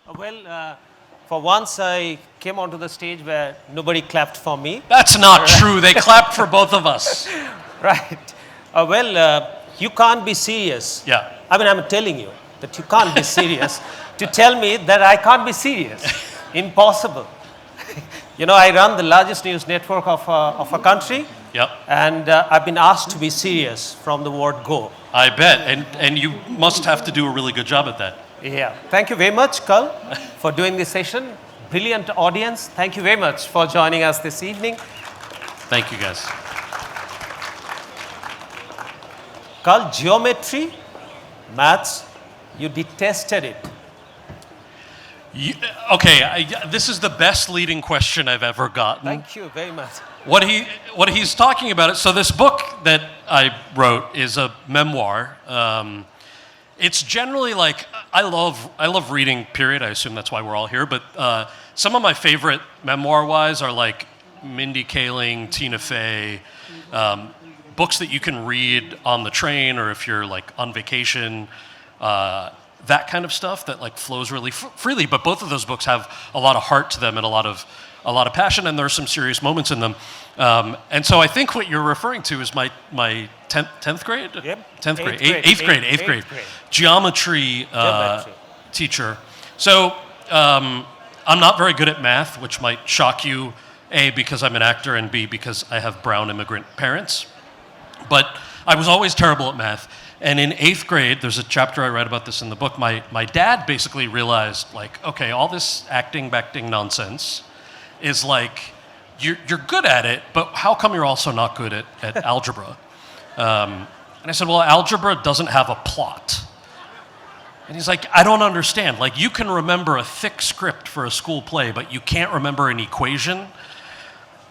For once I came onto the stage where nobody clapped for me. That's not true. They clapped for both of us. Right. You can't be serious. Yeah. I mean, I'm telling you that you can't be serious to tell me that I can't be serious. Impossible. I run the largest news network of a country. Yep. And I've been asked to be serious from the word go. I bet. And you must have to do a really good job at that. Yeah. Thank you very much, Kal, for doing this session. Brilliant audience. Thank you very much for joining us this evening. Thank you, guys. Kal, geometry, maths, you detested it. This is the best leading question I've ever gotten. Thank you very much. What he's talking about so this book that I wrote is a memoir. It's generally like I love reading, period. I assume that's why we're all here. But some of my favorite memoir-wise are like Mindy, Kaling, Tina Fey, books that you can read on the train or if you're like on vacation. That kind of stuff that like flows really freely. But both of those books have a lot of heart to them and a lot of passion, and there are some serious moments in them. And so I think what you're referring to is my 10th grade? Yep. 10th grade. 8th grade. Geometry teacher. So I'm not very good at math, which might shock you, A, because I'm an actor, and B, because I have brown immigrant parents. But I was always terrible at math. And in 8th grade, there's a chapter I read about this in the book, my dad basically realized, like, okay, all this acting nonsense is like, you're good at it, but how come you're also not good at algebra? And I said, well, algebra doesn't have a plot. And he's like, I don't understand. Like, you can remember a thick script for a school play, but you can't remember an equation.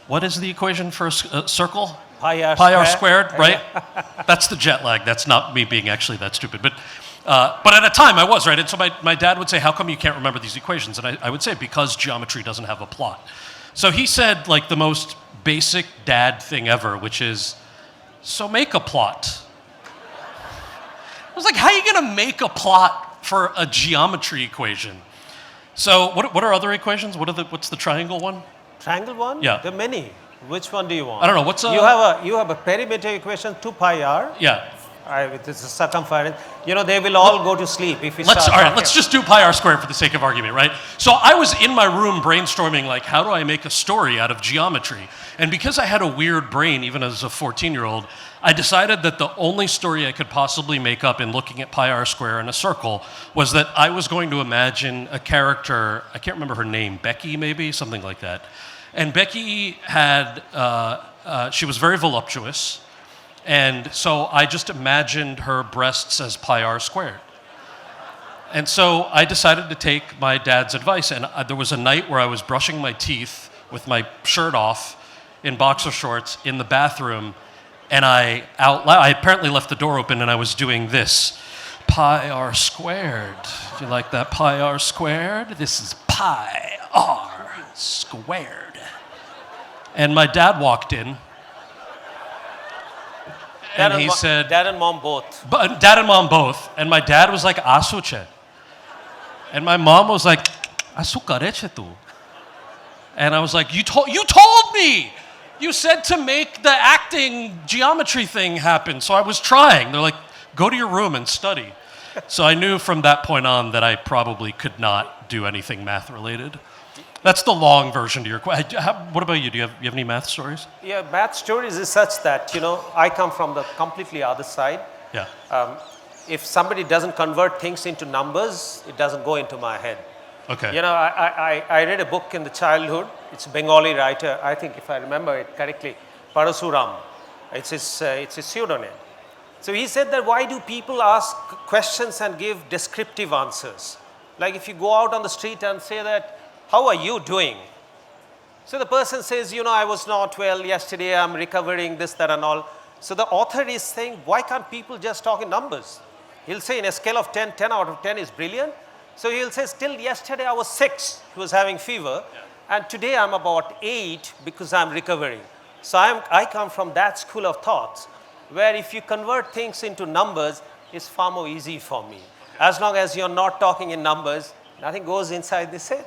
What is the equation for a circle? Pi r squared, right? That's the jet lag. That's not me being actually that stupid. But at a time I was, right? And so my dad would say, how come you can't remember these equations? And I would say, because geometry doesn't have a plot. So he said like the most basic dad thing ever, which is, so make a plot. I was like, how are you going to make a plot for a geometry equation? So what are other equations? What's the triangle one? Triangle one? Yeah. There are many. Which one do you want? I don't know. You have a perimeter equation, 2 pi r. Yeah. This is circumference. They will all go to sleep if we start. All right, let's just do pi r squared for the sake of argument, right? So I was in my room brainstorming, like, how do I make a story out of geometry? And because I had a weird brain, even as a 14-year-old, I decided that the only story I could possibly make up in looking at pi r square in a circle was that I was going to imagine a character, I can't remember her name, Becky maybe, something like that. And Becky had, she was very voluptuous, and so I just imagined her breasts as pi r squared. And so I decided to take my dad's advice, and there was a night where I was brushing my teeth with my shirt off in boxer shorts in the bathroom, and I apparently left the door open and I was doing this. Pi r squared. Do you like that pi r squared? This is pi r squared. And my dad walked in, and he said... Dad and mom both. Dad and mom both. And my dad was like, Asuche. And my mom was like, Asukareche tu. And I was like, you told me! You said to make the acting geometry thing happen. So I was trying. They're like, go to your room and study. So I knew from that point on that I probably could not do anything math related. That's the long version to your question. What about you? Do you have any math stories? Yeah, math stories is such that, I come from the completely other side. Yeah. If somebody doesn't convert things into numbers, it doesn't go into my head. Okay. I read a book in the childhood. It's a Bengali writer, I think if I remember it correctly, Parasuram. It's his pseudonym. So he said that why do people ask questions and give descriptive answers? Like if you go out on the street and say that, how are you doing? So the person says, I was not well yesterday, I'm recovering, this, that and all. So the author is saying, why can't people just talk in numbers? He'll say in a scale of 10, 10 out of 10 is brilliant. So he'll say, still yesterday I was 6, he was having fever. Yeah. And today I'm about 8 because I'm recovering. So I come from that school of thoughts where if you convert things into numbers, it's far more easy for me. As long as you're not talking in numbers, Nothing goes inside this head.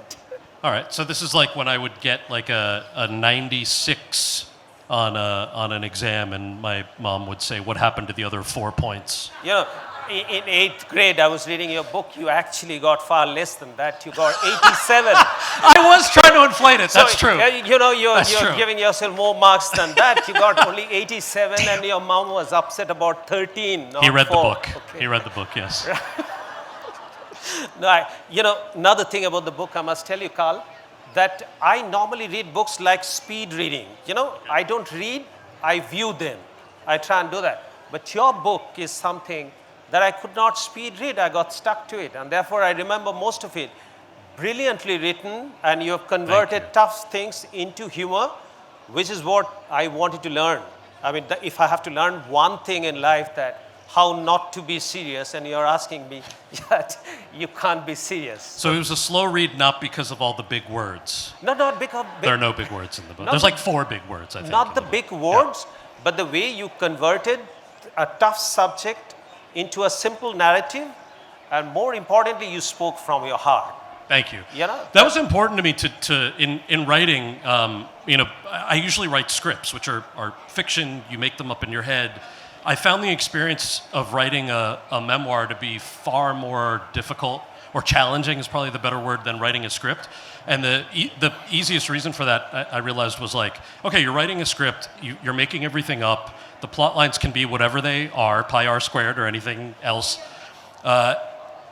All right, so this is like when I would get like a 96 on an exam, and my mom would say, "What happened to the other 4 points?" You know, in 8th grade, I was reading your book. You actually got far less than that. You got 87. I was trying to inflate it. That's true. You know, you're true. giving yourself more marks than that. You got only 87, and your mom was upset about 13. Not He read 4. the book. Okay. He read the book. Yes. No, you know, another thing about the book, I must tell you, Kal, that I normally read books like speed reading. You know, I don't read, I view them. I try and do that. But your book is something that I could not speed read. I got stuck to it, and therefore I remember most of it. Brilliantly written, and you have converted tough things into humor, which is what I wanted to learn. I mean, if I have to learn one thing in life, that how not to be serious, and you're asking me, yet you can't be serious. So it was a slow read, not because of all the big words. No, not because There are no big words in the book. There's like 4 big words, I think. not the big words, but the way you converted a tough subject into a simple narrative, and more importantly, you spoke from your heart. Thank you. You know, that was important to me in writing. You know, I usually write scripts, which are fiction. You make them up in your head. I found the experience of writing a memoir to be far more difficult, or challenging is probably the better word, than writing a script. And the easiest reason for that, I realized, was like, okay, you're writing a script, you're making everything up. The plot lines can be whatever they are, pi r squared or anything else.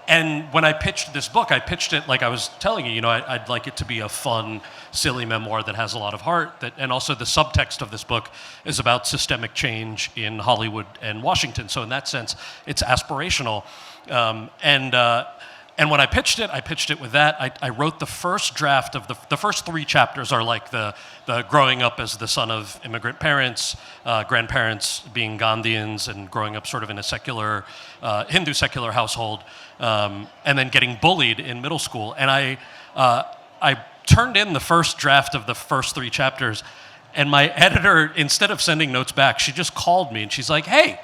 And when I pitched this book, I pitched it like I was telling you, I'd like it to be a fun, silly memoir that has a lot of heart. And also the subtext of this book is about systemic change in Hollywood and Washington. So in that sense, it's aspirational. And when I pitched it with that. I wrote the first draft of the first 3 chapters are like the growing up as the son of immigrant parents, grandparents being Gandhians, and growing up sort of in a secular, Hindu secular household, and then getting bullied in middle school. And I turned in the first draft of the first 3 chapters, and my editor, instead of sending notes back, she just called me and she's like, "Hey,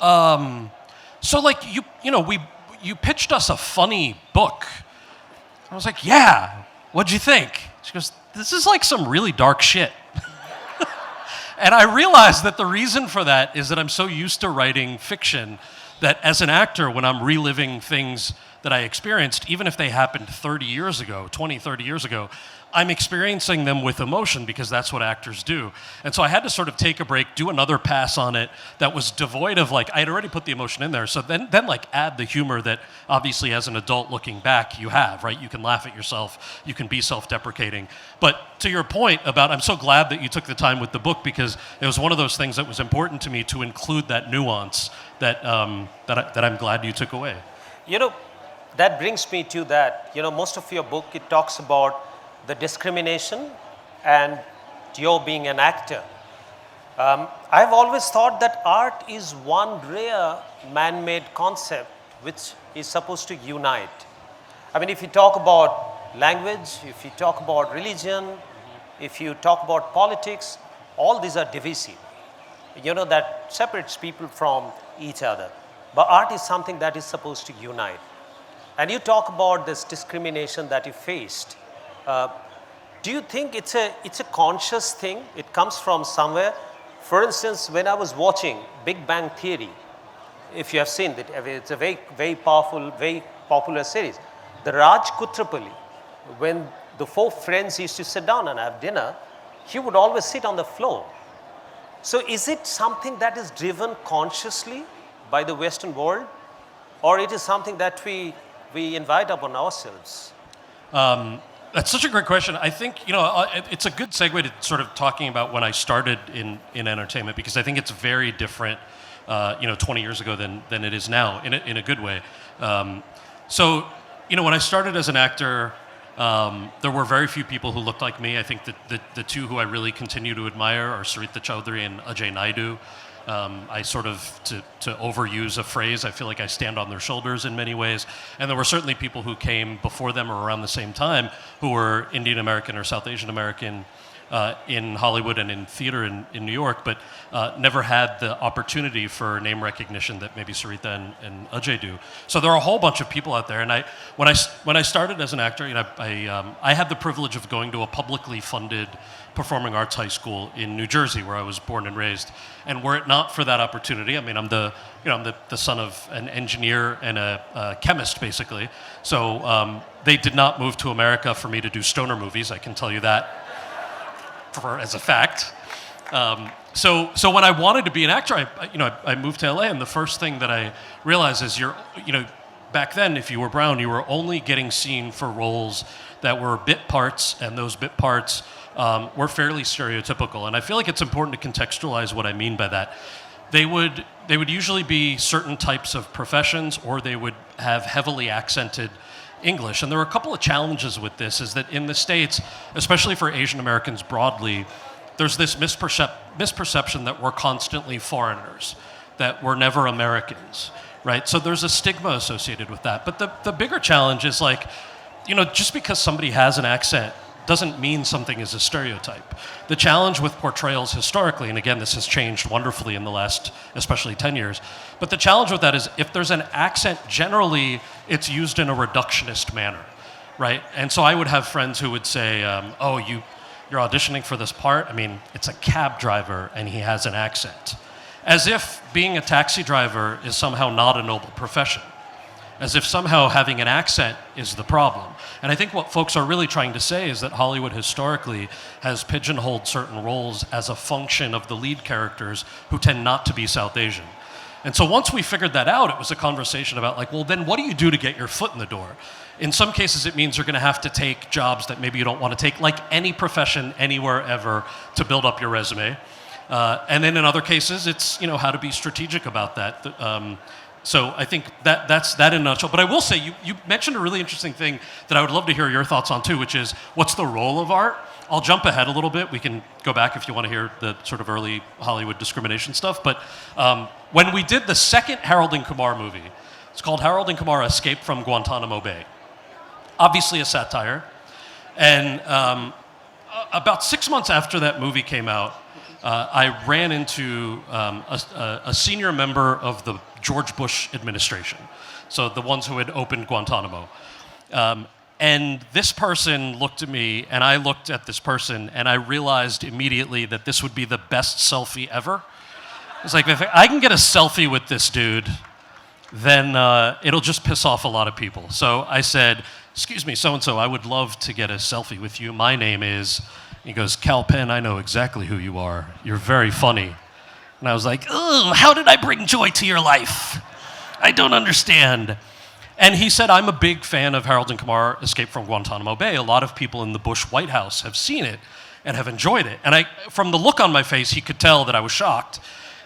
so like you pitched us a funny book." I was like, "Yeah, what'd you think?" She goes, "This is like some really dark shit." And I realized that the reason for that is that I'm so used to writing fiction that as an actor, when I'm reliving things that I experienced, even if they happened 30 years ago, 20, 30 years ago, I'm experiencing them with emotion, because that's what actors do. And so I had to sort of take a break, do another pass on it that was devoid of, like, I had already put the emotion in there. So then like add the humor that obviously as an adult looking back you have, right? You can laugh at yourself, you can be self-deprecating. But to your point about, I'm so glad that you took the time with the book, because it was one of those things that was important to me to include that nuance that I'm glad you took away. That brings me to that. Most of your book, it talks about the discrimination and your being an actor. I've always thought that art is one rare man-made concept which is supposed to unite. I mean, if you talk about language, if you talk about religion, if you talk about politics, all these are divisive. That separates people from each other. But art is something that is supposed to unite. And you talk about this discrimination that you faced. Do you think it's a conscious thing? It comes from somewhere? For instance, when I was watching Big Bang Theory, if you have seen it, it's a very, very powerful, very popular series. The Raj Kutrapali, when the 4 friends used to sit down and have dinner, he would always sit on the floor. So is it something that is driven consciously by the Western world, or it is something that we invite upon ourselves? That's such a great question. I think, it's a good segue to sort of talking about when I started in entertainment, because I think it's very different, 20 years ago than it is now, in a good way. So, when I started as an actor, there were very few people who looked like me. I think that the 2 who I really continue to admire are Sarita Choudhury and Ajay Naidu. I sort of, to overuse a phrase, I feel like I stand on their shoulders in many ways. And there were certainly people who came before them or around the same time who were Indian American or South Asian American, in Hollywood and in theater in New York, but never had the opportunity for name recognition that maybe Sarita and Ajay do. So there are a whole bunch of people out there. And when I started as an actor, I had the privilege of going to a publicly funded performing arts high school in New Jersey, where I was born and raised. And were it not for that opportunity, I mean, I'm the son of an engineer and a chemist, basically. So they did not move to America for me to do stoner movies. I can tell you that as a fact. So when I wanted to be an actor, I moved to LA, and the first thing that I realized is back then, if you were brown, you were only getting seen for roles that were bit parts, and those bit parts were fairly stereotypical. And I feel like it's important to contextualize what I mean by that. They would usually be certain types of professions, or they would have heavily accented English. And there were a couple of challenges with this, is that in the States, especially for Asian Americans broadly, there's this misperception that we're constantly foreigners, that we're never Americans, right? So there's a stigma associated with that. But the bigger challenge is just because somebody has an accent doesn't mean something is a stereotype. The challenge with portrayals historically, and again, this has changed wonderfully in the last, especially 10 years, but the challenge with that is if there's an accent, generally it's used in a reductionist manner, right? And so I would have friends who would say, you're auditioning for this part? I mean, it's a cab driver and he has an accent. As if being a taxi driver is somehow not a noble profession. As if somehow having an accent is the problem. And I think what folks are really trying to say is that Hollywood historically has pigeonholed certain roles as a function of the lead characters who tend not to be South Asian. And so once we figured that out, it was a conversation about then what do you do to get your foot in the door? In some cases, it means you're going to have to take jobs that maybe you don't want to take, like any profession, anywhere, ever, to build up your resume. And then in other cases, it's how to be strategic about that. So I think that's that in a nutshell. But I will say, you mentioned a really interesting thing that I would love to hear your thoughts on too, which is what's the role of art? I'll jump ahead a little bit. We can go back if you want to hear the sort of early Hollywood discrimination stuff. But when we did the second Harold and Kumar movie, it's called Harold and Kumar Escape from Guantanamo Bay. Obviously a satire. And about 6 months after that movie came out, I ran into a senior member of the George Bush administration, so the ones who had opened Guantanamo. And this person looked at me, and I looked at this person, and I realized immediately that this would be the best selfie ever. It's like, if I can get a selfie with this dude, then it'll just piss off a lot of people. So I said, "Excuse me, so-and-so, I would love to get a selfie with you. My name is..." He goes, "Kal Penn, I know exactly who you are. You're very funny." And I was like, "Oh, how did I bring joy to your life? I don't understand." And he said, "I'm a big fan of Harold and Kumar Escape from Guantanamo Bay. A lot of people in the Bush White House have seen it and have enjoyed it." And from the look on my face, he could tell that I was shocked.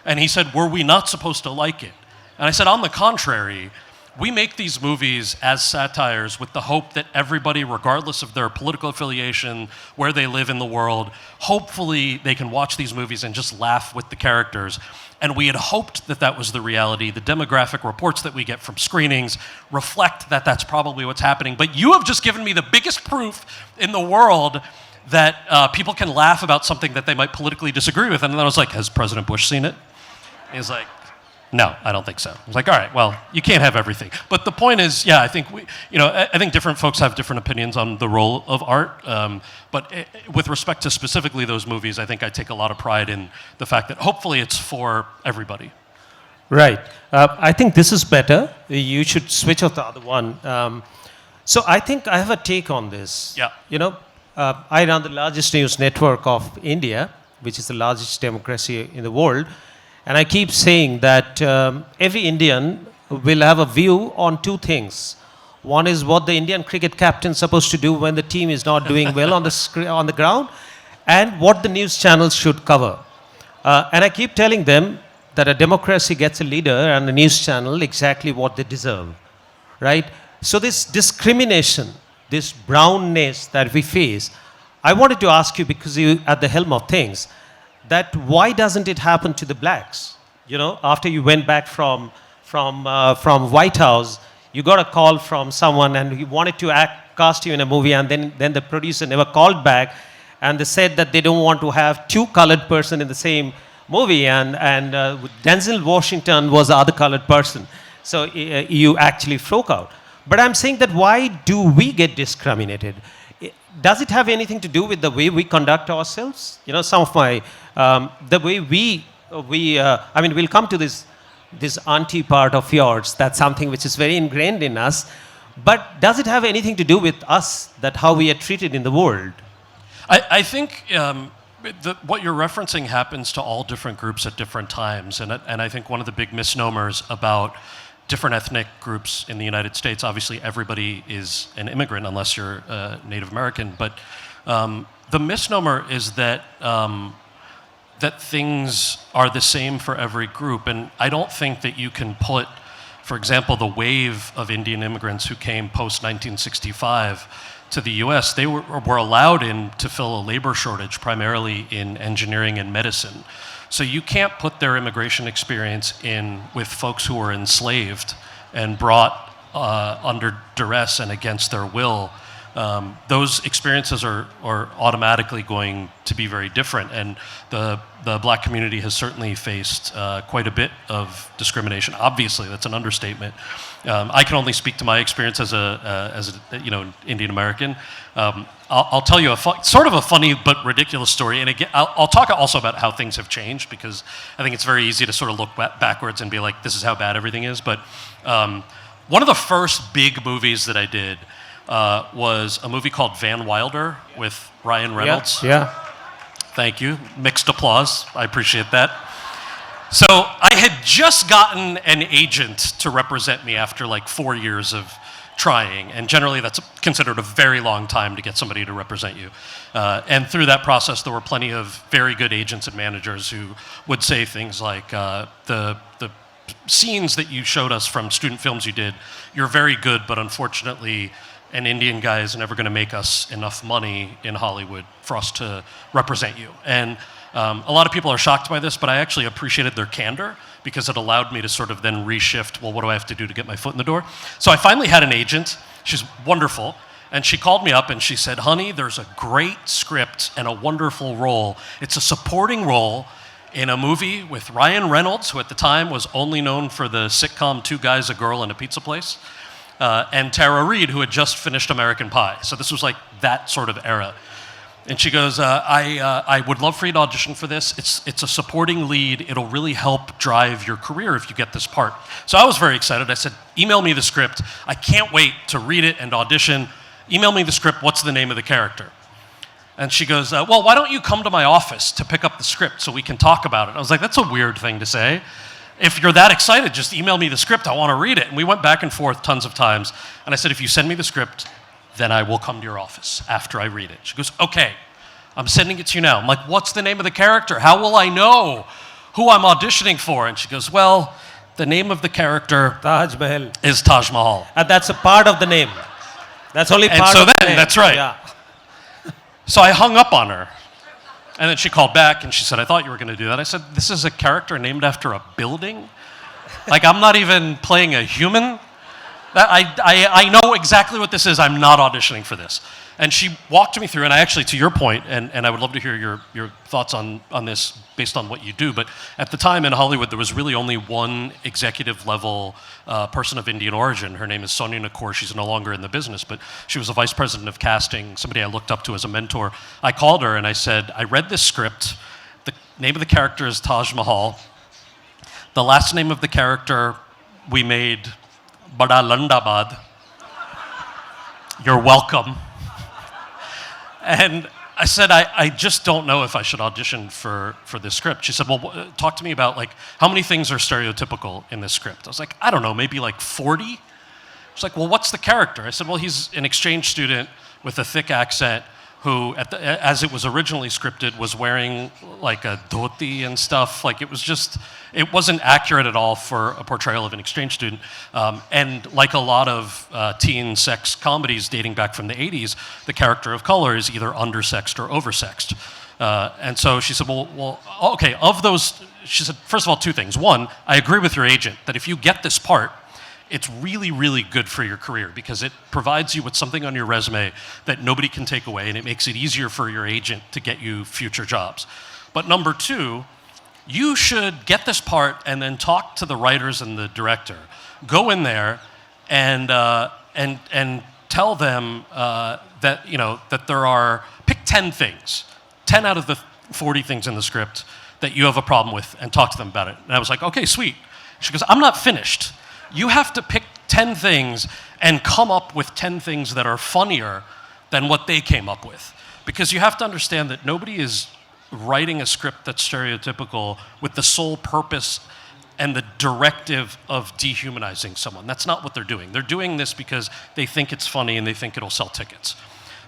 And he said, "Were we not supposed to like it?" And I said, "On the contrary, we make these movies as satires with the hope that everybody, regardless of their political affiliation, where they live in the world, hopefully they can watch these movies and just laugh with the characters. And we had hoped that that was the reality. The demographic reports that we get from screenings reflect that that's probably what's happening. But you have just given me the biggest proof in the world that people can laugh about something that they might politically disagree with." And then I was like, "Has President Bush seen it?" And he's like, "No, I don't think so." I was like, "All right, well, you can't have everything." But the point is, I think I think different folks have different opinions on the role of art. But with respect to specifically those movies, I think I take a lot of pride in the fact that hopefully it's for everybody. Right. I think this is better. You should switch off the other one. So I think I have a take on this. Yeah. I run the largest news network of India, which is the largest democracy in the world. And I keep saying that every Indian will have a view on two things. One is what the Indian cricket captain is supposed to do when the team is not doing well on the ground, and what the news channels should cover. And I keep telling them that a democracy gets a leader and a news channel exactly what they deserve, right? So this discrimination, this brownness that we face, I wanted to ask you, because you're at the helm of things, that why doesn't it happen to the blacks? After you went back from White House, you got a call from someone and he wanted to cast you in a movie, and then the producer never called back, and they said that they don't want to have two colored person in the same movie, and Denzel Washington was the other colored person. So you actually broke out. But I'm saying that why do we get discriminated? Does it have anything to do with the way we conduct ourselves? You know, some of my, the way I mean, we'll come to this auntie part of yours. That's something which is very ingrained in us. But does it have anything to do with us, that how we are treated in the world? I think what you're referencing happens to all different groups at different times. And I think one of the big misnomers about different ethnic groups in the United States, obviously everybody is an immigrant unless you're Native American, but the misnomer is that that things are the same for every group. And I don't think that you can put, for example, the wave of Indian immigrants who came post-1965 to the US, they were allowed in to fill a labor shortage, primarily in engineering and medicine. So you can't put their immigration experience in with folks who were enslaved and brought under duress and against their will. Those experiences are automatically going to be very different, and the black community has certainly faced quite a bit of discrimination. Obviously, that's an understatement. I can only speak to my experience as a Indian American. I'll tell you sort of a funny but ridiculous story, and again, I'll talk also about how things have changed, because I think it's very easy to sort of look backwards and be like, this is how bad everything is. But one of the first big movies that I did was a movie called Van Wilder with Ryan Reynolds. Yeah. Thank you. Mixed applause. I appreciate that. So I had just gotten an agent to represent me after like 4 years of trying, and generally that's considered a very long time to get somebody to represent you. And through that process, there were plenty of very good agents and managers who would say things like, the scenes that you showed us from student films you did, you're very good, but unfortunately, an Indian guy is never going to make us enough money in Hollywood for us to represent you. And a lot of people are shocked by this, but I actually appreciated their candor, because it allowed me to sort of then reshift, well, what do I have to do to get my foot in the door? So I finally had an agent. She's wonderful. And she called me up and she said, honey, there's a great script and a wonderful role. It's a supporting role in a movie with Ryan Reynolds, who at the time was only known for the sitcom Two Guys, a Girl, and a Pizza Place, and Tara Reid, who had just finished American Pie. So this was like that sort of era. And she goes, I would love for you to audition for this. It's a supporting lead. It'll really help drive your career if you get this part. So I was very excited. I said, email me the script. I can't wait to read it and audition. Email me the script. What's the name of the character? And she goes, well, why don't you come to my office to pick up the script so we can talk about it? I was like, that's a weird thing to say. If you're that excited, just email me the script. I want to read it. And we went back and forth tons of times. And I said, if you send me the script, then I will come to your office after I read it. She goes, okay, I'm sending it to you now. I'm like, what's the name of the character? How will I know who I'm auditioning for? And she goes, well, the name of the character Taj Mahal is Taj Mahal. And that's a part of the name. That's only part and so of then, the name. That's right. Yeah. So I hung up on her. And then she called back and she said, I thought you were going to do that. I said, this is a character named after a building? Like, I'm not even playing a human? I know exactly what this is. I'm not auditioning for this. And she walked me through, and I actually, to your point, and I would love to hear your thoughts on this based on what you do, but at the time in Hollywood, there was really only one executive level person of Indian origin. Her name is Sonia Nakor. She's no longer in the business, but she was a vice president of casting, somebody I looked up to as a mentor. I called her and I said, I read this script. The name of the character is Taj Mahal. The last name of the character we made Bada Landabad. You're welcome. And I said, I just don't know if I should audition for this script. She said, well, talk to me about, like, how many things are stereotypical in this script? I was like, I don't know, maybe like 40? She's like, well, what's the character? I said, well, he's an exchange student with a thick accent who, as it was originally scripted, was wearing like a dhoti and stuff. Like, it wasn't accurate at all for a portrayal of an exchange student. And like a lot of teen sex comedies dating back from the 80s, the character of color is either undersexed or oversexed. And so she said, well, okay, of those, she said, first of all, two things. One, I agree with your agent that if you get this part, it's really, really good for your career because it provides you with something on your resume that nobody can take away, and it makes it easier for your agent to get you future jobs. But number two, you should get this part and then talk to the writers and the director. Go in there and tell them that there are, pick 10 things, 10 out of the 40 things in the script that you have a problem with, and talk to them about it. And I was like, okay, sweet. She goes, I'm not finished. You have to pick 10 things and come up with 10 things that are funnier than what they came up with. Because you have to understand that nobody is writing a script that's stereotypical with the sole purpose and the directive of dehumanizing someone. That's not what they're doing. They're doing this because they think it's funny and they think it'll sell tickets.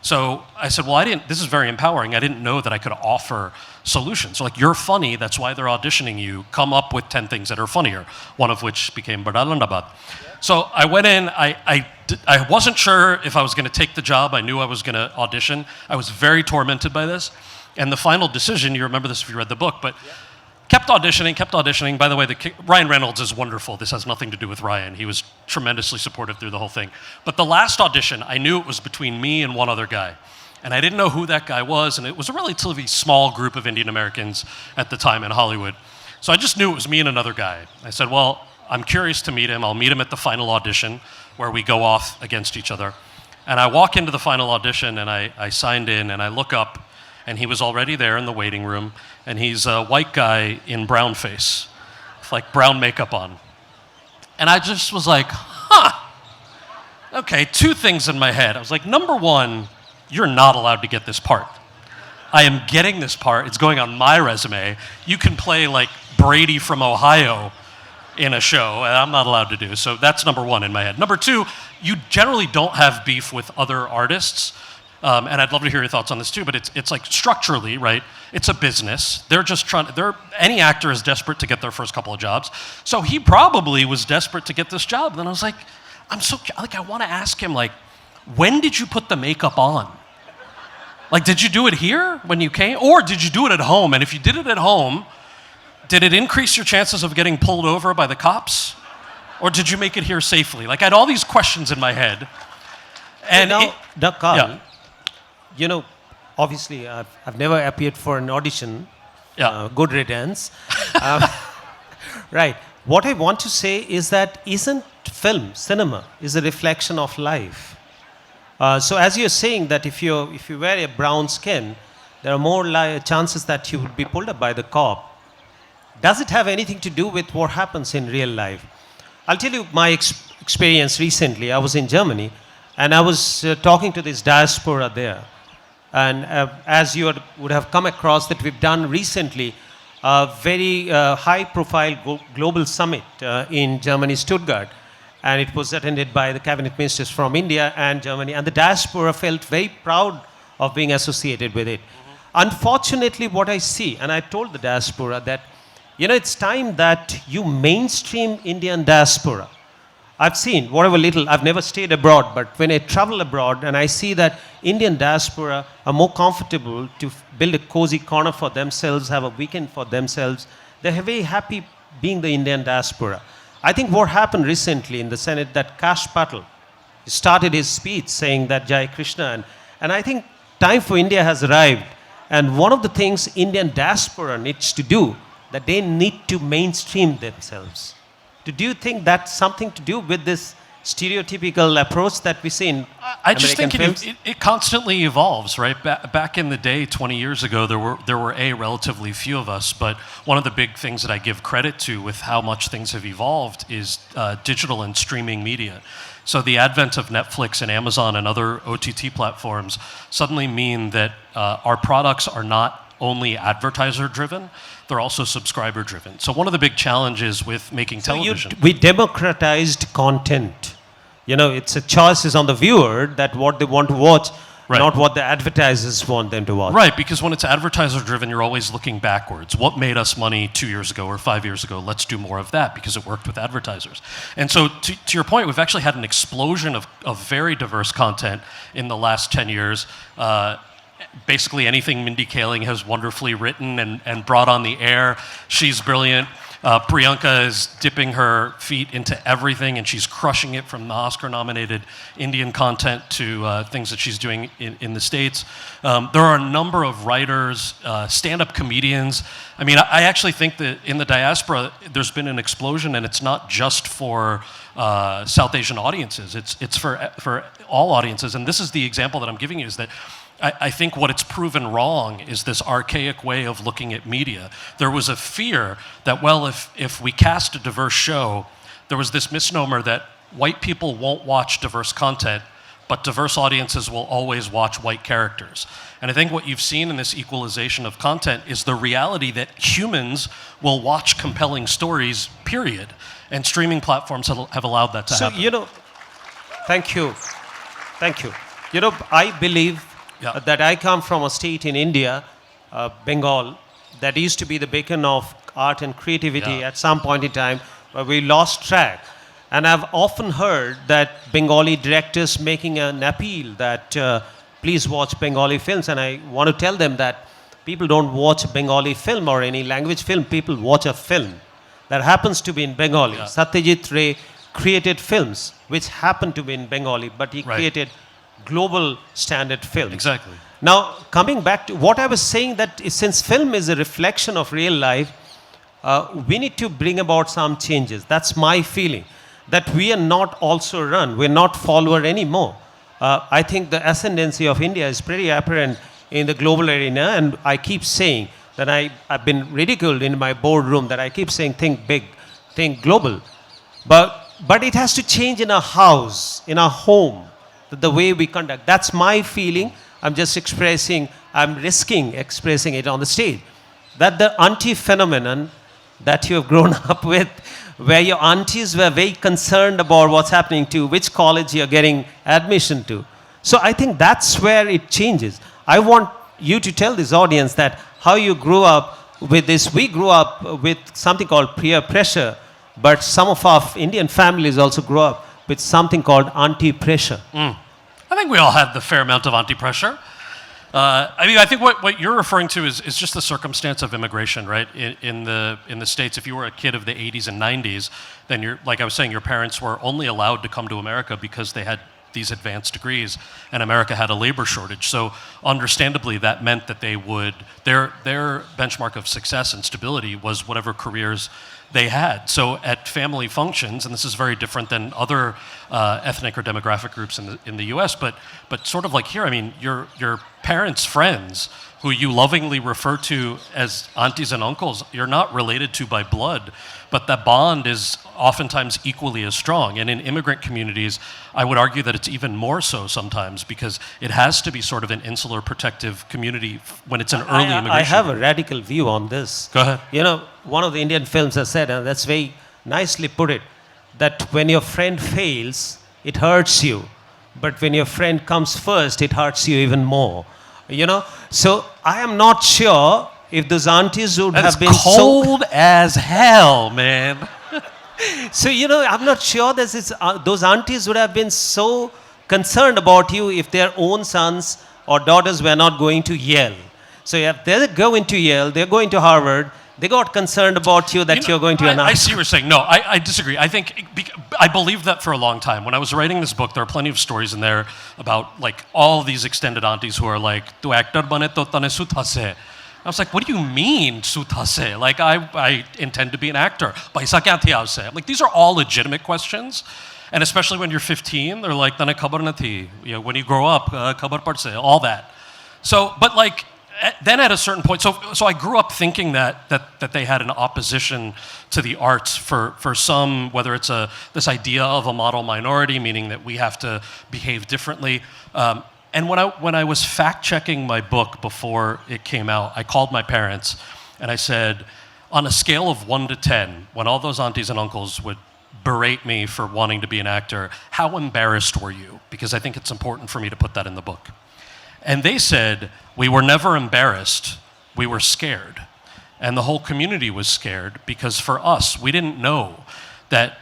So I said, well, this is very empowering. I didn't know that I could offer solutions. So like, you're funny, that's why they're auditioning you. Come up with 10 things that are funnier, one of which became Badalandabad. So I went in, I wasn't sure if I was gonna take the job. I knew I was gonna audition. I was very tormented by this. And the final decision, you remember this if you read the book, but kept auditioning. By the way, Ryan Reynolds is wonderful. This has nothing to do with Ryan. He was tremendously supportive through the whole thing. But the last audition, I knew it was between me and one other guy. And I didn't know who that guy was, and it was a relatively small group of Indian Americans at the time in Hollywood. So I just knew it was me and another guy. I said, well, I'm curious to meet him. I'll meet him at the final audition where we go off against each other. And I walk into the final audition, and I signed in, and I look up, and he was already there in the waiting room, and he's a white guy in brown face, with like brown makeup on. And I just was like, okay, two things in my head. I was like, number one, you're not allowed to get this part. I am getting this part, it's going on my resume. You can play like Brady from Ohio in a show, and I'm not allowed to do. So that's number one in my head. Number two, you generally don't have beef with other artists. And I'd love to hear your thoughts on this too, but it's like structurally, right? It's a business. They're just any actor is desperate to get their first couple of jobs. So he probably was desperate to get this job. And then I was like, I want to ask him, like, when did you put the makeup on? Like, did you do it here when you came? Or did you do it at home? And if you did it at home, did it increase your chances of getting pulled over by the cops? Or did you make it here safely? Like, I had all these questions in my head. And Doug Kal, you know, obviously, I've never appeared for an audition. Yeah. Good riddance. Right. What I want to say is that isn't cinema is a reflection of life. So as you're saying that if you wear a brown skin, there are more chances that you would be pulled up by the cop. Does it have anything to do with what happens in real life? I'll tell you my experience recently. I was in Germany, and I was talking to this diaspora there. And as you would have come across, that we've done recently a very high-profile global summit in Germany, Stuttgart. And it was attended by the cabinet ministers from India and Germany. And the diaspora felt very proud of being associated with it. Unfortunately, what I see, and I told the diaspora that, you know, it's time that you mainstream Indian diaspora. I've seen whatever little, I've never stayed abroad, but when I travel abroad and I see that Indian diaspora are more comfortable to build a cozy corner for themselves, have a weekend for themselves, they're very happy being the Indian diaspora. I think what happened recently in the Senate, that Kash Patel started his speech saying that Jai Krishna, and I think time for India has arrived. And one of the things Indian diaspora needs to do, that they need to mainstream themselves. Do you think that's something to do with this stereotypical approach that we see in I just American think films? it constantly evolves, right? Back in the day, 20 years ago, there were relatively few of us, but one of the big things that I give credit to with how much things have evolved is digital and streaming media. So the advent of Netflix and Amazon and other OTT platforms suddenly mean that our products are not only advertiser-driven, they're also subscriber-driven. So one of the big challenges with making television... we democratized content. You know, it's a choice is on the viewer that what they want to watch, right, not what the advertisers want them to watch. Right, because when it's advertiser-driven, you're always looking backwards. What made us money 2 years ago or 5 years ago? Let's do more of that because it worked with advertisers. And so to your point, we've actually had an explosion of very diverse content in the last 10 years. Basically anything Mindy Kaling has wonderfully written and brought on the air, she's brilliant. Priyanka is dipping her feet into everything, and she's crushing it, from the Oscar-nominated Indian content to things that she's doing in the States. There are a number of writers, stand-up comedians. I mean, I actually think that in the diaspora, there's been an explosion, and it's not just for South Asian audiences. It's for all audiences. And this is the example that I'm giving you, is that I think what it's proven wrong is this archaic way of looking at media. There was a fear that, well, if we cast a diverse show, there was this misnomer that white people won't watch diverse content, but diverse audiences will always watch white characters. And I think what you've seen in this equalization of content is the reality that humans will watch compelling stories, period. And streaming platforms have allowed that to happen. So, thank you. Thank you. I believe that I come from a state in India, Bengal, that used to be the beacon of art and creativity at some point in time, where we lost track. And I've often heard that Bengali directors making an appeal that please watch Bengali films. And I want to tell them that people don't watch a Bengali film or any language film. People watch a film that happens to be in Bengali. Yeah. Satyajit Ray created films which happen to be in Bengali, but he created global standard films. Exactly. Now, coming back to what I was saying, that since film is a reflection of real life, we need to bring about some changes. That's my feeling, that we are not also run, we're not follower anymore. I think the ascendancy of India is pretty apparent in the global arena, and I keep saying that I've been ridiculed in my boardroom, that I keep saying think big, think global. But it has to change in our house, in our home, the way we conduct. That's my feeling. I'm risking expressing it on the stage. That the auntie phenomenon that you have grown up with, where your aunties were very concerned about what's happening to which college you're getting admission to. So I think that's where it changes. I want you to tell this audience that how you grew up with this. We grew up with something called peer pressure, but some of our Indian families also grew up with something called auntie pressure. I think we all had the fair amount of auntie pressure. I think what you're referring to is just the circumstance of immigration, right? In the States, if you were a kid of the 80s and 90s, then like I was saying, your parents were only allowed to come to America because they had these advanced degrees, and America had a labor shortage. So understandably, that meant that their benchmark of success and stability was whatever careers they had. So at family functions, and this is very different than other ethnic or demographic groups in the US, but sort of like here, I mean, your parents' friends, who you lovingly refer to as aunties and uncles, you're not related to by blood, but that bond is oftentimes equally as strong. And in immigrant communities, I would argue that it's even more so sometimes, because it has to be sort of an insular protective community when it's an early immigration. I have a radical view on this. Go ahead. One of the Indian films has said, and that's very nicely put it, that when your friend fails, it hurts you. But when your friend comes first, it hurts you even more. So I am not sure if those aunties would have been cold as hell, man. So, I'm not sure that those aunties would have been so concerned about you if their own sons or daughters were not going to Yale. So if they're going to Yale, they're going to Harvard, they got concerned about you that you're going to I see what you're saying. No, I disagree. I think I believed that for a long time. When I was writing this book, there are plenty of stories in there about like all these extended aunties who are like, "Tu actor bane to tane sut hase." I was like, "What do you mean sut hase? Like I intend to be an actor. Paisa kya thi aapse?" I'm like, these are all legitimate questions. And especially when you're 15, they're like, "Tane khabar na thi." When you grow up, khabar pad se, all that. So, but like, then at a certain point, so I grew up thinking that they had an opposition to the arts for some, whether it's this idea of a model minority, meaning that we have to behave differently. And when I was fact-checking my book before it came out, I called my parents and I said, on a scale of 1 to 10, when all those aunties and uncles would berate me for wanting to be an actor, how embarrassed were you? Because I think it's important for me to put that in the book. And they said, we were never embarrassed, we were scared. And the whole community was scared because for us, we didn't know that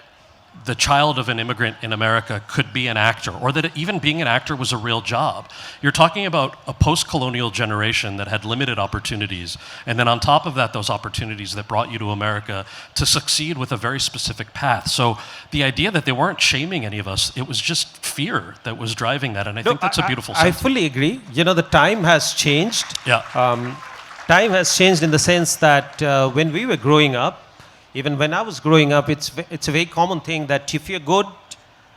the child of an immigrant in America could be an actor, or that even being an actor was a real job. You're talking about a post-colonial generation that had limited opportunities, and then on top of that, those opportunities that brought you to America to succeed with a very specific path. So the idea that they weren't shaming any of us, it was just fear that was driving that, and I think that's a beautiful I sentiment. fully agree. You know, the time has changed. Yeah. Time has changed in the sense that when we were growing up, even when I was growing up, it's a very common thing that if you're good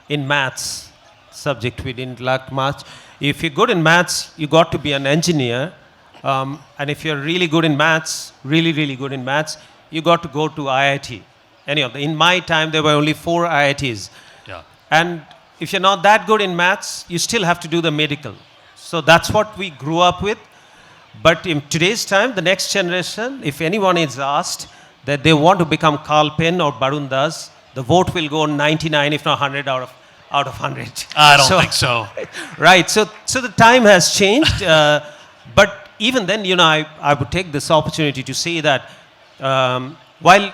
in maths, subject we didn't like much, if you're good in maths, you got to be an engineer. And if you're really good in maths, really, really good in maths, you got to go to IIT. In my time, there were only 4 IITs. Yeah. And if you're not that good in maths, you still have to do the medical. So that's what we grew up with. But in today's time, the next generation, if anyone is asked that they want to become Kal Penn or Barun does, the vote will go 99, if not 100 out of 100. I don't think so. Right. So the time has changed. But even then, I would take this opportunity to say that while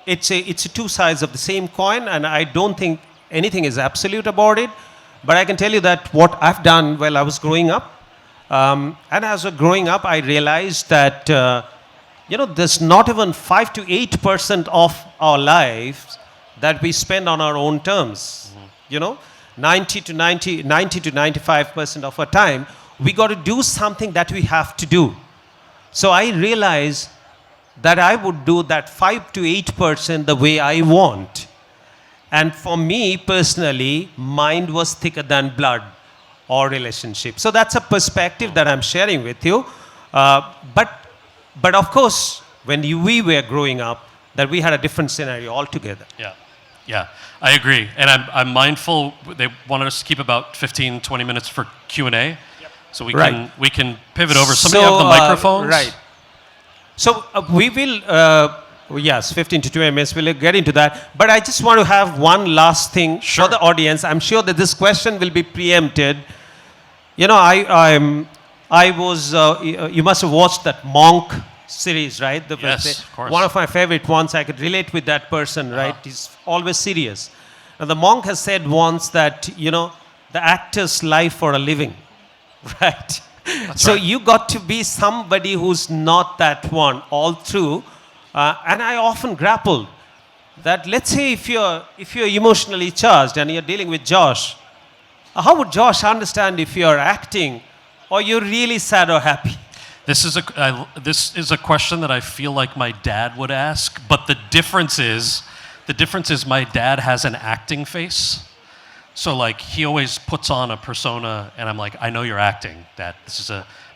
it's two sides of the same coin, and I don't think anything is absolute about it, but I can tell you that what I've done while I was growing up, and as I was growing up, I realized that there's not even 5 to 8% of our lives that we spend on our own terms. 90 to 95% of our time, we got to do something that we have to do. So I realized that I would do that 5 to 8% the way I want. And for me personally, mind was thicker than blood or relationship. So that's a perspective that I'm sharing with you. But of course, when we were growing up, that we had a different scenario altogether. Yeah, I agree. And I'm mindful, they wanted us to keep about 15, 20 minutes for Q&A. Yep. So we can pivot over. Somebody have the microphones? Right. So we will, yes, 15 to 20 minutes, we'll get into that. But I just want to have one last thing for the audience. I'm sure that this question will be preempted. I was, you must have watched that Monk series, right? Yes, of course. One of my favorite ones, I could relate with that person, right? He's always serious. And the Monk has said once that, the actors live for a living, right? So you got to be somebody who's not that one all through. And I often grappled that, let's say if you're emotionally charged and you're dealing with Josh, how would Josh understand if you're acting or you're really sad or happy? This is a question that I feel like my dad would ask, but the difference is my dad has an acting face. So like he always puts on a persona, and I'm like, I know you're acting, Dad. This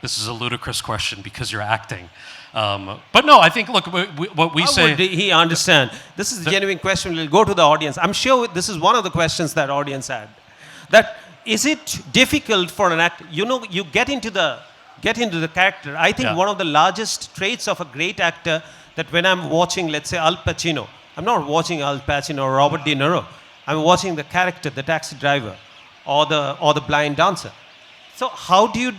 is a ludicrous question because you're acting. But no, I think, look, what we say... How would he understand? This is a genuine question. We'll go to the audience. I'm sure this is one of the questions that audience had. That is it difficult for an actor? You get into the character. I think one of the largest traits of a great actor, that when I'm watching, let's say, Al Pacino, I'm not watching Al Pacino or Robert De Niro. I'm watching the character, the taxi driver, or the blind dancer. So how do you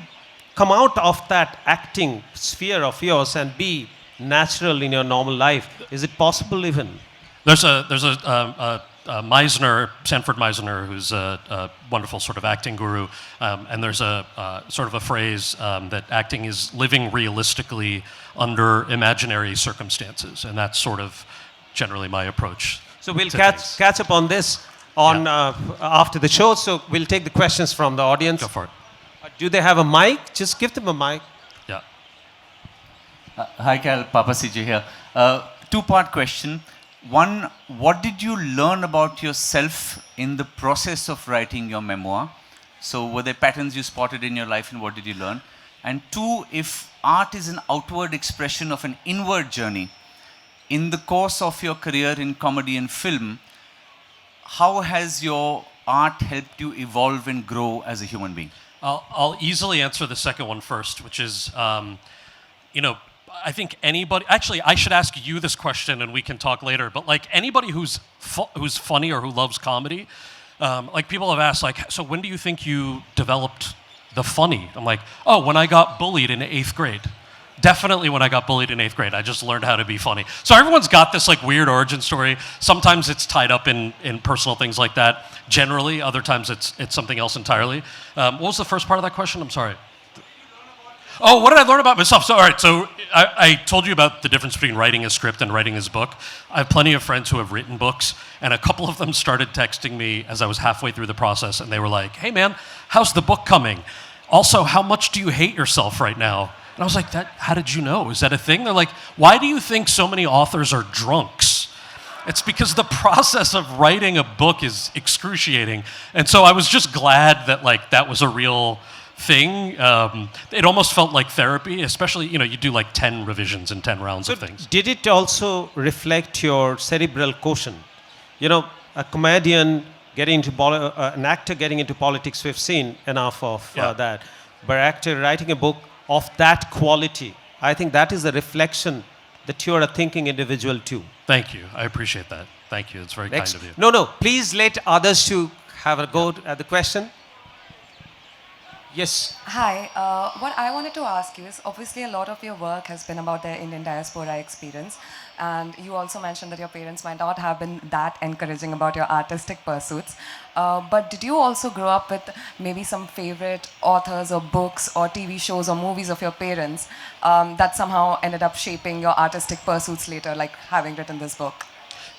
come out of that acting sphere of yours and be natural in your normal life? Is it possible even? There's a Meisner, Sanford Meisner, who's a wonderful sort of acting guru, and there's a sort of a phrase that acting is living realistically under imaginary circumstances, and that's sort of generally my approach. So we'll catch up on this after the show. So we'll take the questions from the audience. Go for it. Do they have a mic? Just give them a mic. Yeah. Hi, Kal. Papa CJ here. Two-part question. One, what did you learn about yourself in the process of writing your memoir? So were there patterns you spotted in your life, and what did you learn? And two, if art is an outward expression of an inward journey, in the course of your career in comedy and film, how has your art helped you evolve and grow as a human being? I'll easily answer the second one first, which is, I think anybody, actually, I should ask you this question and we can talk later, but like anybody who's funny or who loves comedy, like people have asked, like, so when do you think you developed the funny? I'm like, oh, when I got bullied in 8th grade. Definitely when I got bullied in 8th grade, I just learned how to be funny. So everyone's got this like weird origin story. Sometimes it's tied up in personal things like that. Generally, other times it's something else entirely. What was the first part of that question? I'm sorry. Oh, what did I learn about myself? So, all right, so I told you about the difference between writing a script and writing this book. I have plenty of friends who have written books, and a couple of them started texting me as I was halfway through the process, and they were like, hey man, how's the book coming? Also, how much do you hate yourself right now? And I was like, how did you know? Is that a thing? They're like, why do you think so many authors are drunks? It's because the process of writing a book is excruciating. And so I was just glad that like that was a real thing. It almost felt like therapy, especially, you do like 10 revisions and 10 rounds of things. Did it also reflect your cerebral quotient? A comedian getting into an actor getting into politics, we've seen enough of that. But actor writing a book of that quality, I think that is a reflection that you're a thinking individual too. Thank you. I appreciate that. Thank you. It's very kind of you. No. Please let others to have a go at the question. Yes. Hi. What I wanted to ask you is, obviously a lot of your work has been about the Indian diaspora experience, and you also mentioned that your parents might not have been that encouraging about your artistic pursuits. But did you also grow up with maybe some favorite authors or books or TV shows or movies of your parents that somehow ended up shaping your artistic pursuits later, like having written this book?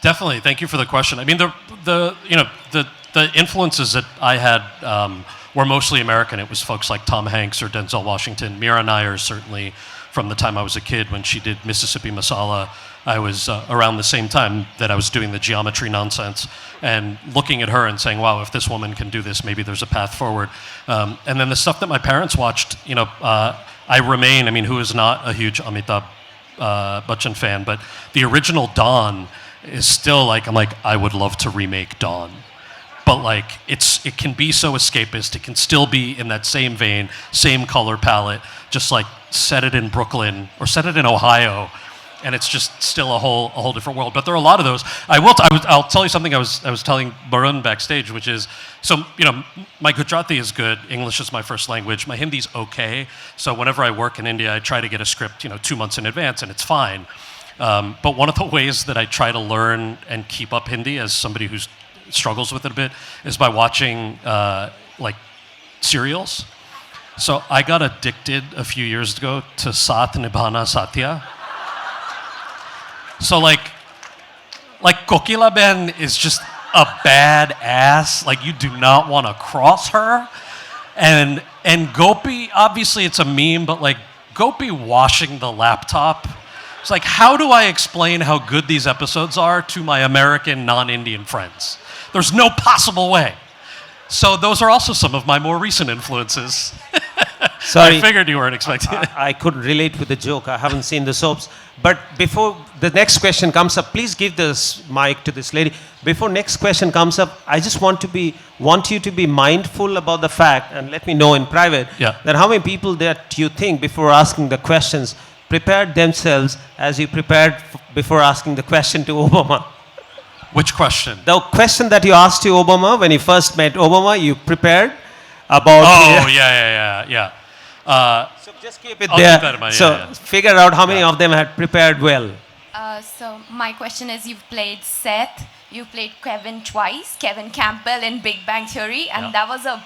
Definitely. Thank you for the question. I mean, the influences that I had were mostly American. It was folks like Tom Hanks or Denzel Washington. Mira Nair, certainly, from the time I was a kid when she did Mississippi Masala. I was around the same time that I was doing the geometry nonsense and looking at her and saying, wow, if this woman can do this, maybe there's a path forward. And then the stuff that my parents watched, who is not a huge Amitabh Bachchan fan, but the original Dawn is still I would love to remake Dawn. But it can be so escapist. It can still be in that same vein, same color palette. Just set it in Brooklyn or set it in Ohio, and it's just still a whole different world. But there are a lot of those. I'll tell you something. I was telling Barun backstage, which is my Gujarati is good. English is my first language. My Hindi's okay. So whenever I work in India, I try to get a script 2 months in advance, and it's fine. But one of the ways that I try to learn and keep up Hindi as somebody who's struggles with it a bit is by watching serials. So I got addicted a few years ago to Saath Nibhana Satya. So Kokila Ben is just a bad ass. You do not want to cross her. And Gopi, obviously it's a meme, but Gopi washing the laptop. It's how do I explain how good these episodes are to my American non-Indian friends? There's no possible way. So those are also some of my more recent influences. Sorry. I figured you weren't expecting it. I couldn't relate with the joke. I haven't seen the soaps. But before the next question comes up, please give this mic to this lady. Before next question comes up, I just want you to be mindful about the fact, and let me know in private, that how many people that you think before asking the questions prepared themselves as you prepared before asking the question to Obama. Which question? The question that you asked to Obama when you first met Obama, you prepared about... Oh, yeah. So just keep it there. Figure out how many of them had prepared well. So my question is, you've played Seth, you've played Kevin twice, Kevin Campbell in Big Bang Theory, and that was a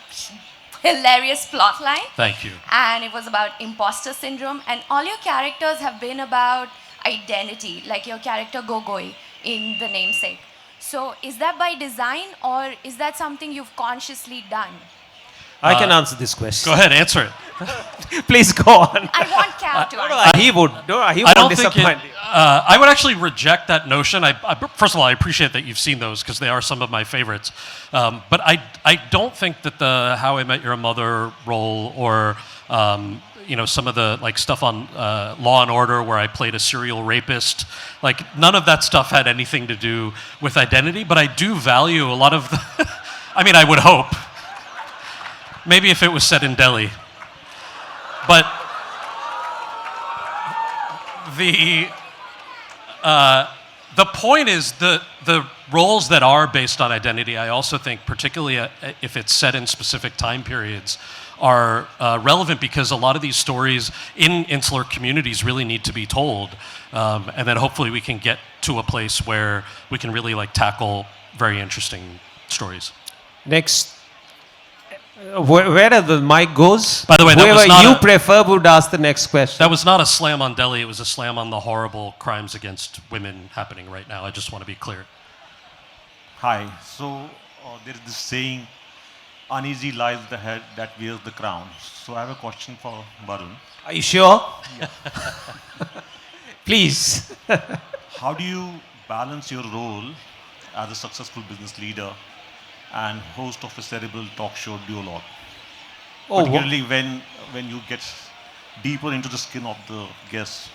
hilarious plot line. Thank you. And it was about imposter syndrome, and all your characters have been about identity, like your character Gogoi in The Namesake. So is that by design, or is that something you've consciously done? I can answer this question. Go ahead, answer it. Please go on. I want Cal to answer. He would. He I won't don't think disappoint you. I would actually reject that notion. First of all, I appreciate that you've seen those because they are some of my favorites. But I don't think that the How I Met Your Mother role or some of the stuff on Law and Order where I played a serial rapist, none of that stuff had anything to do with identity. But I do value a lot of the. I would hope. Maybe if it was set in Delhi. But the point is the roles that are based on identity, I also think, particularly if it's set in specific time periods, are relevant because a lot of these stories in insular communities really need to be told. And then hopefully we can get to a place where we can really like tackle very interesting stories. Next. Where the mic goes? By the way, that whoever was not you prefer would ask the next question. That was not a slam on Delhi. It was a slam on the horrible crimes against women happening right now. I just want to be clear. Hi. So there is this saying, uneasy lies the head that wears the crown. So I have a question for Barun. Are you sure? Yeah. Please. How do you balance your role as a successful business leader and host of a cerebral talk show duologue? Oh, particularly when you get deeper into the skin of the guest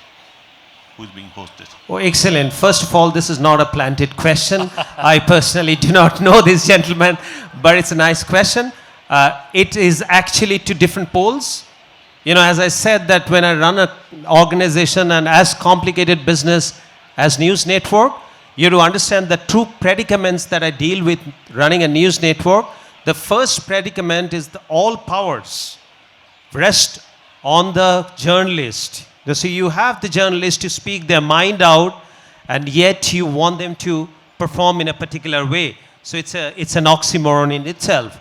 who is being hosted. Oh, excellent. First of all, this is not a planted question. I personally do not know this gentleman, but it's a nice question. It is actually two different poles. You know, as I said that when I run an organization and as complicated business as news network, you have to understand the true predicaments that I deal with running a news network. The first predicament is all powers rest on the journalist. So you have the journalist to speak their mind out, and yet you want them to perform in a particular way. So it's an oxymoron in itself.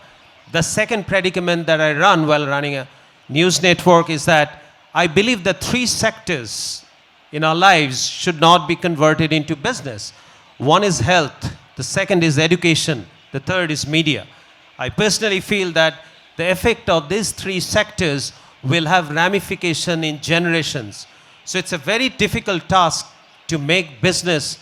The second predicament that I run while running a news network is that I believe the three sectors in our lives should not be converted into business. One is health, the second is education, the third is media. I personally feel that the effect of these three sectors will have ramification in generations. So it's a very difficult task to make business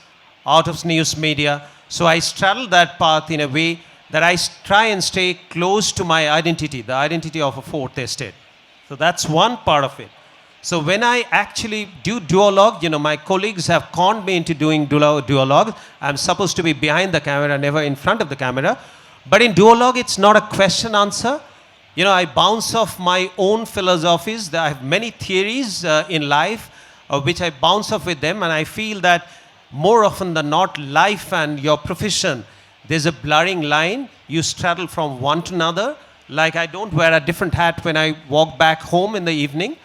out of news media. So I straddle that path in a way that I try and stay close to my identity, the identity of a fourth estate. So that's one part of it. So when I actually do duologue, you know, my colleagues have conned me into doing duologue. I'm supposed to be behind the camera, never in front of the camera. But in duologue, it's not a question answer. You know, I bounce off my own philosophies. I have many theories in life, which I bounce off with them. And I feel that more often than not, life and your profession, there's a blurring line. You straddle from one to another. Like I don't wear a different hat when I walk back home in the evening.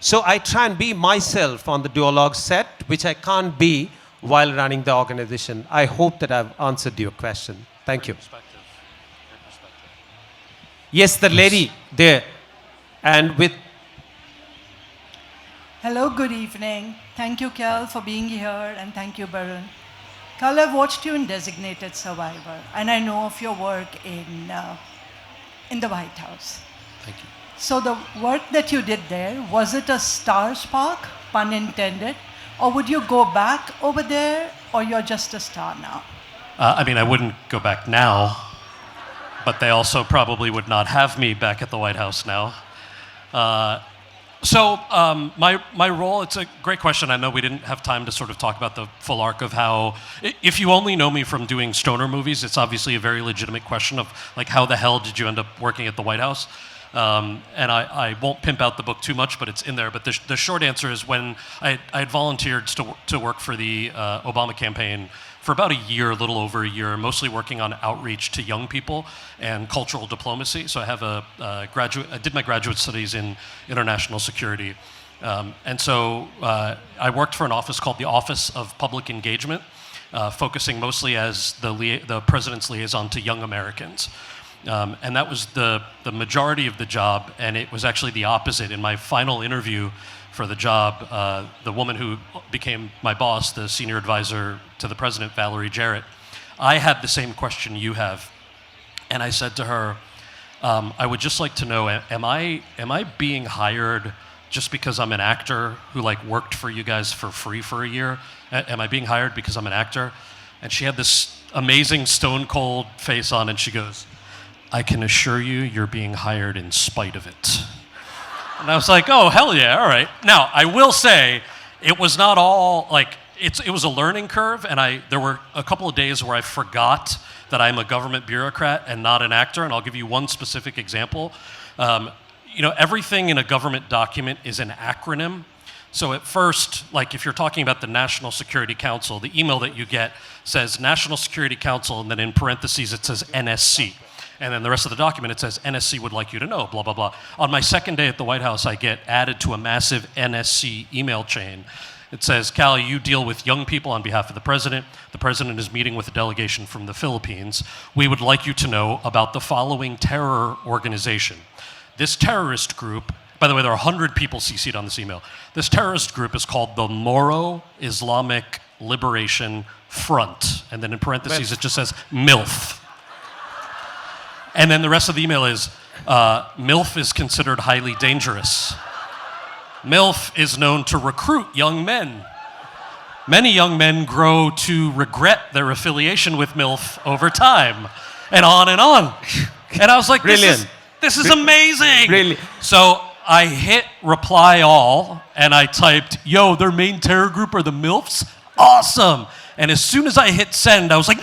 So I try and be myself on the duologue set, which I can't be while running the organization. I hope that I've answered your question. Thank you. Yes, the lady there. And with... Hello, good evening. Thank you, Kal, for being here, and thank you, Barun. Kal, I've watched you in Designated Survivor, and I know of your work in the White House. Thank you. So the work that you did there, was it a star spark, pun intended, or would you go back over there, or you're just a star now? I mean, I wouldn't go back now, but they also probably would not have me back at the White House now. So my role, it's a great question. I know we didn't have time to sort of talk about the full arc of how, if you only know me from doing stoner movies, it's obviously a very legitimate question of like, how the hell did you end up working at the White House? And I won't pimp out the book too much, but it's in there. But the short answer is when I had volunteered to work for the Obama campaign for about a year, a little over a year, mostly working on outreach to young people and cultural diplomacy. So I have I did my graduate studies in international security. And so I worked for an office called the Office of Public Engagement, focusing mostly as the president's liaison to young Americans. And that was the majority of the job, and it was actually the opposite. In my final interview for the job, the woman who became my boss, the senior advisor to the president, Valerie Jarrett, I had the same question you have. And I said to her, I would just like to know, am I being hired just because I'm an actor who like worked for you guys for free for a year? Am I being hired because I'm an actor? And she had this amazing stone cold face on, and she goes, I can assure you you're being hired in spite of it. And I was like, oh, hell yeah, all right. Now, I will say, it was not all, like, it was a learning curve, and there were a couple of days where I forgot that I'm a government bureaucrat and not an actor, and I'll give you one specific example. You know, everything in a government document is an acronym. So at first, like if you're talking about the National Security Council, the email that you get says National Security Council, and then in parentheses it says NSC. And then the rest of the document, it says NSC would like you to know, blah, blah, blah. On my second day at the White House, I get added to a massive NSC email chain. It says, Kal, you deal with young people on behalf of the president. The president is meeting with a delegation from the Philippines. We would like you to know about the following terror organization. This terrorist group, by the way, there are 100 people CC'd on this email. This terrorist group is called the Moro Islamic Liberation Front. And then in parentheses, it just says MILF. And then the rest of the email is, MILF is considered highly dangerous. MILF is known to recruit young men. Many young men grow to regret their affiliation with MILF over time. And on and on. And I was like, Brilliant. This is amazing. Really? So I hit reply all, and I typed, yo, their main terror group are the MILFs? Awesome. And as soon as I hit send, I was like,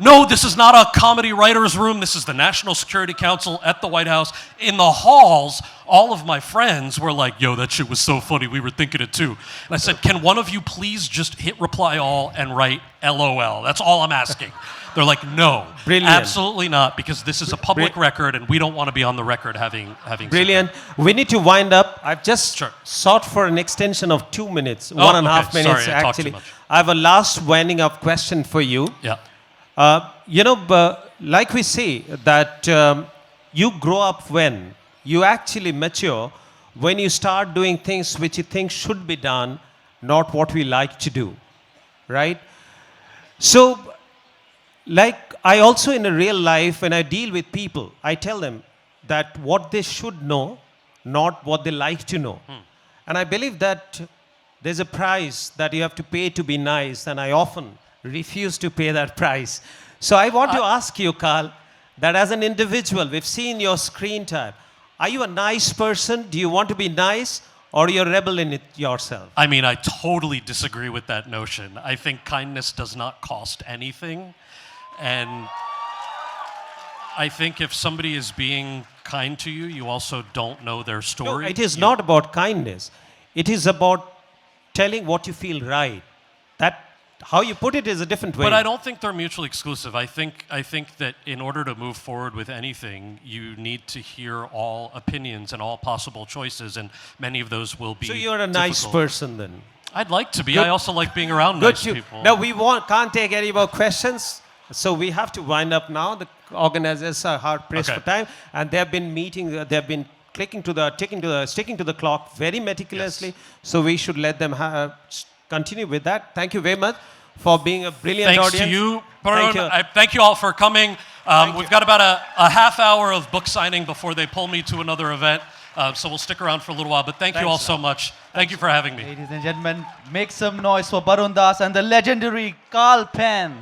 no, this is not a comedy writer's room. This is the National Security Council at the White House. In the halls, all of my friends were like, yo, that shit was so funny. We were thinking it too. And I said, can one of you please just hit reply all and write LOL? That's all I'm asking. They're like, no, Brilliant. Absolutely not, because this is a public record and we don't want to be on the record having Brilliant. We need to wind up. I've just Sure. sought for an extension of 2 minutes, Oh, 1.5 okay. minutes Sorry, I talked too actually. much. I have a last winding up question for you. Yeah. Like we say, that you grow up when you actually mature, when you start doing things which you think should be done, not what we like to do, right? So, like I also in a real life, when I deal with people, I tell them that what they should know, not what they like to know. And I believe that there's a price that you have to pay to be nice, and I often refuse to pay that price. So I want to ask you, Kal, that as an individual, we've seen your screen time. Are you a nice person? Do you want to be nice? Or you're a rebel in it yourself? I mean, I totally disagree with that notion. I think kindness does not cost anything. And I think if somebody is being kind to you, you also don't know their story. No, it is not about kindness. It is about telling what you feel right. That how you put it is a different way. But I don't think they're mutually exclusive. I think that in order to move forward with anything, you need to hear all opinions and all possible choices, and many of those will be So you're a nice difficult. person then. I'd like to be. Good. I also like being around Good. nice people. Now can't take any more questions, so we have to wind up now. The organizers are hard pressed Okay. for time, and they have been meeting. They have been sticking to the clock very meticulously. Yes. So we should let them continue with that. Thank you very much for being a brilliant Thanks audience. to you, Thank Barun. you. I thank you all for coming. We've you. got about a half hour of book signing before they pull me to another event. So we'll stick around for a little while. But thank you all Thanks, so much. Thank you for having me. Ladies and gentlemen, make some noise for Barun Das and the legendary Kal Penn.